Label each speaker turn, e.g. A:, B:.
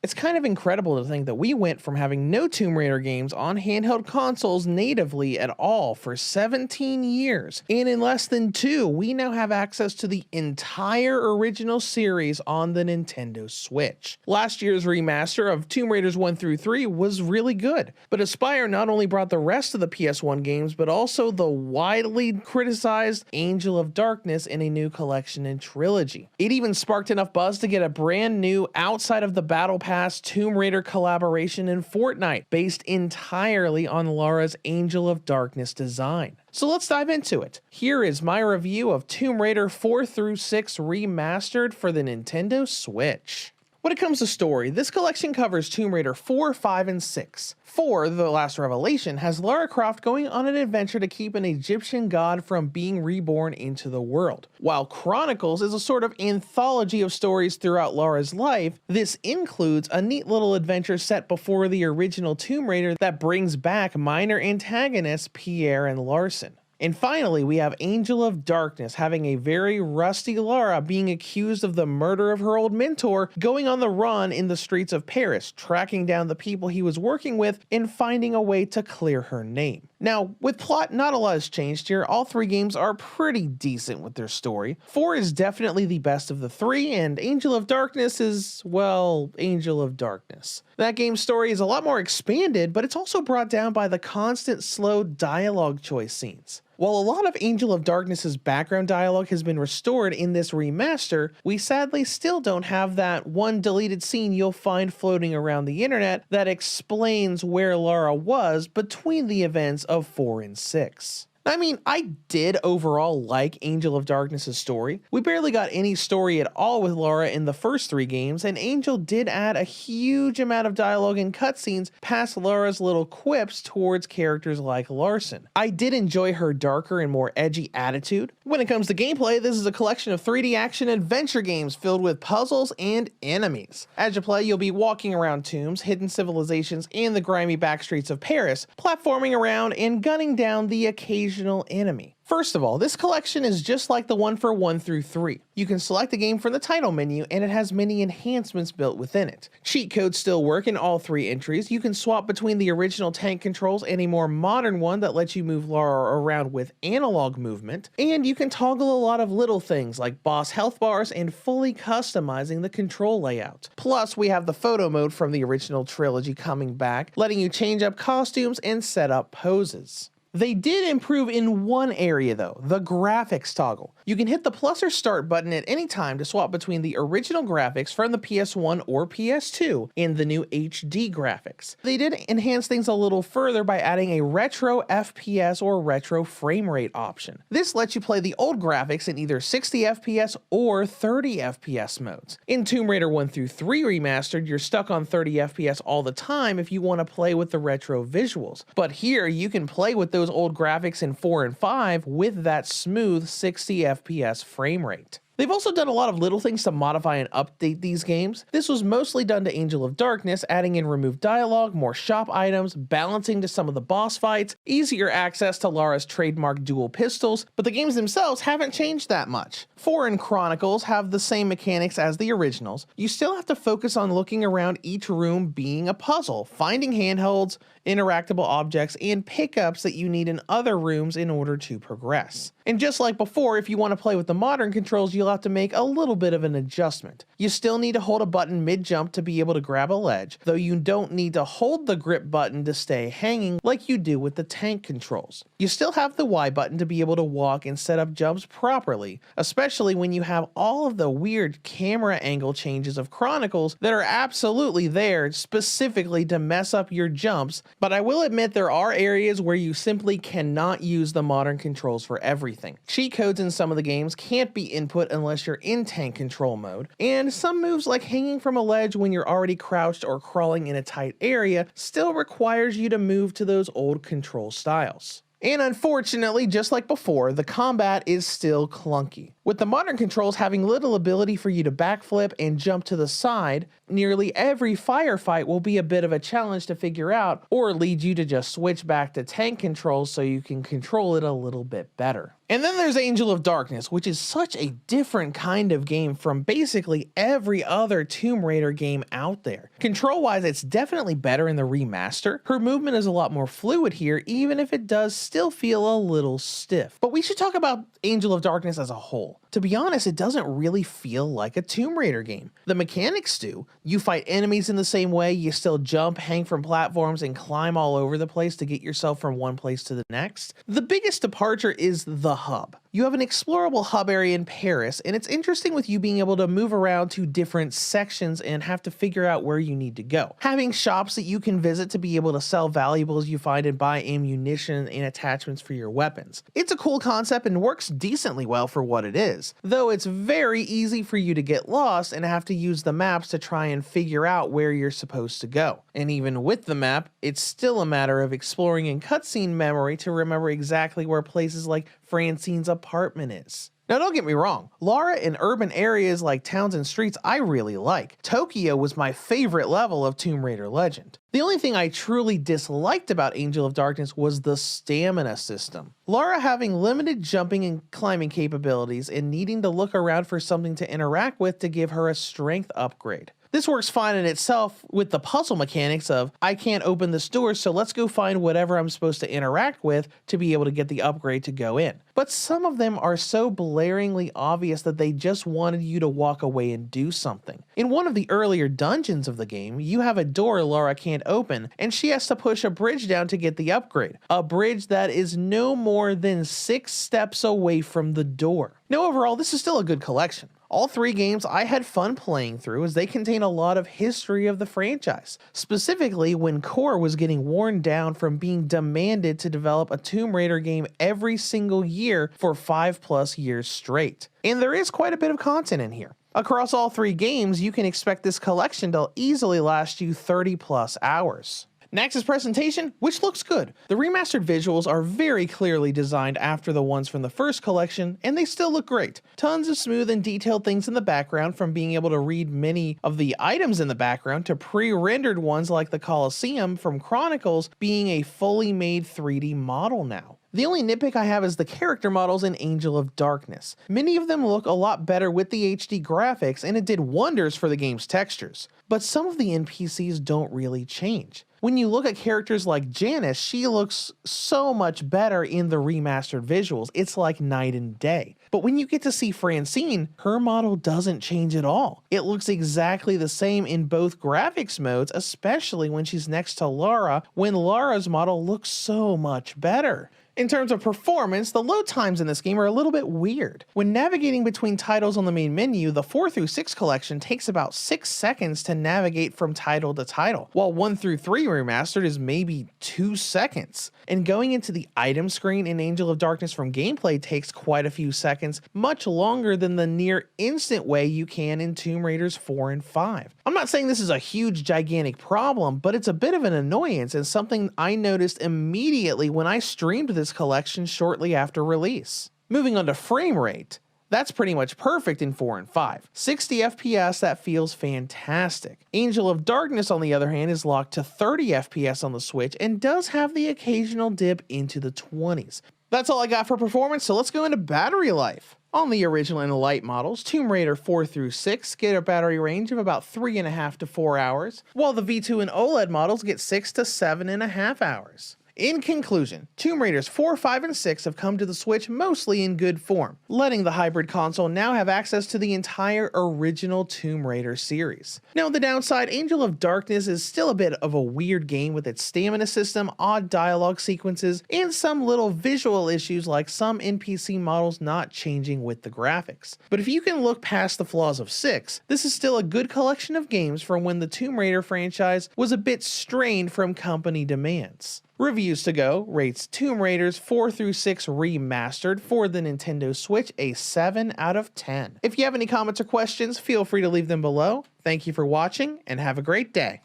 A: It's kind of incredible to think that we went from having no Tomb Raider games on handheld consoles natively at all for 17 years, and in less than 2, we now have access to the entire original series on the Nintendo Switch. Last year's remaster of Tomb Raiders 1 through 3 was really good, but Aspyr not only brought the rest of the PS1 games, but also the widely criticized Angel of Darkness in a new collection and trilogy. It even sparked enough buzz to get a brand new outside of the Battle Pass Tomb Raider collaboration in Fortnite, based entirely on Lara's Angel of Darkness design. So let's dive into it. Here is my review of Tomb Raider 4 through 6 Remastered for the Nintendo Switch. When it comes to story, this collection covers Tomb Raider 4, 5, and 6. 4, The Last Revelation, has Lara Croft going on an adventure to keep an Egyptian god from being reborn into the world. While Chronicles is a sort of anthology of stories throughout Lara's life, this includes a neat little adventure set before the original Tomb Raider that brings back minor antagonists Pierre and Larson. And finally, we have Angel of Darkness, having a very rusty Lara being accused of the murder of her old mentor, going on the run in the streets of Paris, tracking down the people he was working with and finding a way to clear her name. Now, with plot, not a lot has changed here. All 3 games are pretty decent with their story. 4 is definitely the best of the 3, and Angel of Darkness is, well, Angel of Darkness. That game's story is a lot more expanded, but it's also brought down by the constant slow dialogue choice scenes. While a lot of Angel of Darkness's background dialogue has been restored in this remaster, we sadly still don't have that one deleted scene you'll find floating around the internet that explains where Lara was between the events of 4 and 6. I mean, I did overall like Angel of Darkness' story. We barely got any story at all with Lara in the first 3 games, and Angel did add a huge amount of dialogue and cutscenes past Lara's little quips towards characters like Larson. I did enjoy her darker and more edgy attitude. When it comes to gameplay, this is a collection of 3D action adventure games filled with puzzles and enemies. As you play, you'll be walking around tombs, hidden civilizations, and the grimy backstreets of Paris, platforming around and gunning down the occasional enemy. First of all, this collection is just like the one for 1 through 3. You can select a game from the title menu, and it has many enhancements built within it. Cheat codes still work in all 3 entries. You can swap between the original tank controls and a more modern one that lets you move Lara around with analog movement, and you can toggle a lot of little things like boss health bars and fully customizing the control layout. Plus, we have the photo mode from the original trilogy coming back, letting you change up costumes and set up poses. They did improve in one area though, the graphics toggle. You can hit the plus or start button at any time to swap between the original graphics from the PS1 or PS2 and the new HD graphics. They did enhance things a little further by adding a retro FPS or retro frame rate option. This lets you play the old graphics in either 60 FPS or 30 FPS modes. In Tomb Raider 1 through 3 Remastered, you're stuck on 30 FPS all the time if you want to play with the retro visuals. But here, you can play with those old graphics in 4 and 5 with that smooth 60 FPS frame rate. They've also done a lot of little things to modify and update these games. This was mostly done to Angel of Darkness, adding in removed dialogue, more shop items, balancing to some of the boss fights, easier access to Lara's trademark dual pistols, but the games themselves haven't changed that much. 4 and Chronicles have the same mechanics as the originals. You still have to focus on looking around each room being a puzzle, finding handhelds, interactable objects, and pickups that you need in other rooms in order to progress. And just like before, if you want to play with the modern controls, you'll have to make a little bit of an adjustment. You still need to hold a button mid-jump to be able to grab a ledge, though you don't need to hold the grip button to stay hanging like you do with the tank controls. You still have the Y button to be able to walk and set up jumps properly, especially when you have all of the weird camera angle changes of Chronicles that are absolutely there specifically to mess up your jumps, but I will admit there are areas where you simply cannot use the modern controls for everything. Cheat codes in some of the games can't be input unless you're in tank control mode, and some moves like hanging from a ledge when you're already crouched or crawling in a tight area still requires you to move to those old control styles. And unfortunately, just like before, the combat is still clunky. With the modern controls having little ability for you to backflip and jump to the side, nearly every firefight will be a bit of a challenge to figure out or lead you to just switch back to tank controls so you can control it a little bit better. And then there's Angel of Darkness, which is such a different kind of game from basically every other Tomb Raider game out there. Control-wise, it's definitely better in the remaster. Her movement is a lot more fluid here, even if it does still feel a little stiff. But we should talk about Angel of Darkness as a whole. To be honest, it doesn't really feel like a Tomb Raider game. The mechanics do. You fight enemies in the same way, you still jump, hang from platforms, and climb all over the place to get yourself from one place to the next. The biggest departure is the hub. You have an explorable hub area in Paris, and it's interesting with you being able to move around to different sections and have to figure out where you need to go. Having shops that you can visit to be able to sell valuables you find and buy ammunition and attachments for your weapons. It's a cool concept and works decently well for what it is, though it's very easy for you to get lost and have to use the maps to try and figure out where you're supposed to go. And even with the map, it's still a matter of exploring in cutscene memory to remember exactly where places like Francine's apartment is. Now don't get me wrong, Lara in urban areas like towns and streets I really like. Tokyo was my favorite level of Tomb Raider Legend. The only thing I truly disliked about Angel of Darkness was the stamina system. Lara having limited jumping and climbing capabilities and needing to look around for something to interact with to give her a strength upgrade. This works fine in itself with the puzzle mechanics of, I can't open this door, so let's go find whatever I'm supposed to interact with to be able to get the upgrade to go in. But some of them are so blaringly obvious that they just wanted you to walk away and do something. In one of the earlier dungeons of the game, you have a door Lara can't open, and she has to push a bridge down to get the upgrade. A bridge that is no more than 6 steps away from the door. Now overall, this is still a good collection. All 3 games I had fun playing through as they contain a lot of history of the franchise, specifically when Core was getting worn down from being demanded to develop a Tomb Raider game every single year for 5+ years straight. And there is quite a bit of content in here. Across all 3 games, you can expect this collection to easily last you 30+ hours. Next is presentation, which looks good. The remastered visuals are very clearly designed after the ones from the first collection, and they still look great. Tons of smooth and detailed things in the background, from being able to read many of the items in the background to pre-rendered ones like the Colosseum from Chronicles being a fully made 3D model now. The only nitpick I have is the character models in Angel of Darkness. Many of them look a lot better with the HD graphics, and it did wonders for the game's textures. But some of the NPCs don't really change. When you look at characters like Janice, she looks so much better in the remastered visuals. It's like night and day. But when you get to see Francine, her model doesn't change at all. It looks exactly the same in both graphics modes, especially when she's next to Lara, when Lara's model looks so much better. In terms of performance, the load times in this game are a little bit weird. When navigating between titles on the main menu, the 4 through 6 collection takes about 6 seconds to navigate from title to title, while 1 through 3 remastered is maybe 2 seconds. And going into the item screen in Angel of Darkness from gameplay takes quite a few seconds, much longer than the near instant way you can in Tomb Raiders 4 and 5. I'm not saying this is a huge gigantic problem, but it's a bit of an annoyance and something I noticed immediately when I streamed this collection shortly after release. Moving on to frame rate, that's pretty much perfect in 4 and 5. 60 FPS, that feels fantastic. Angel of Darkness, on the other hand, is locked to 30 FPS on the Switch and does have the occasional dip into the 20s. That's all I got for performance, so let's go into battery life. On the original and light models, Tomb Raider 4 through 6 get a battery range of about 3.5 to 4 hours, while the V2 and OLED models get 6 to 7.5 hours. In conclusion, Tomb Raiders 4, 5, and 6 have come to the Switch mostly in good form, letting the hybrid console now have access to the entire original Tomb Raider series. Now, the downside, Angel of Darkness is still a bit of a weird game with its stamina system, odd dialogue sequences, and some little visual issues like some NPC models not changing with the graphics. But if you can look past the flaws of 6, this is still a good collection of games from when the Tomb Raider franchise was a bit strained from company demands. Reviews to go rates Tomb Raiders 4 through 6 Remastered for the Nintendo Switch a 7 out of 10. If you have any comments or questions, feel free to leave them below. Thank you for watching and have a great day.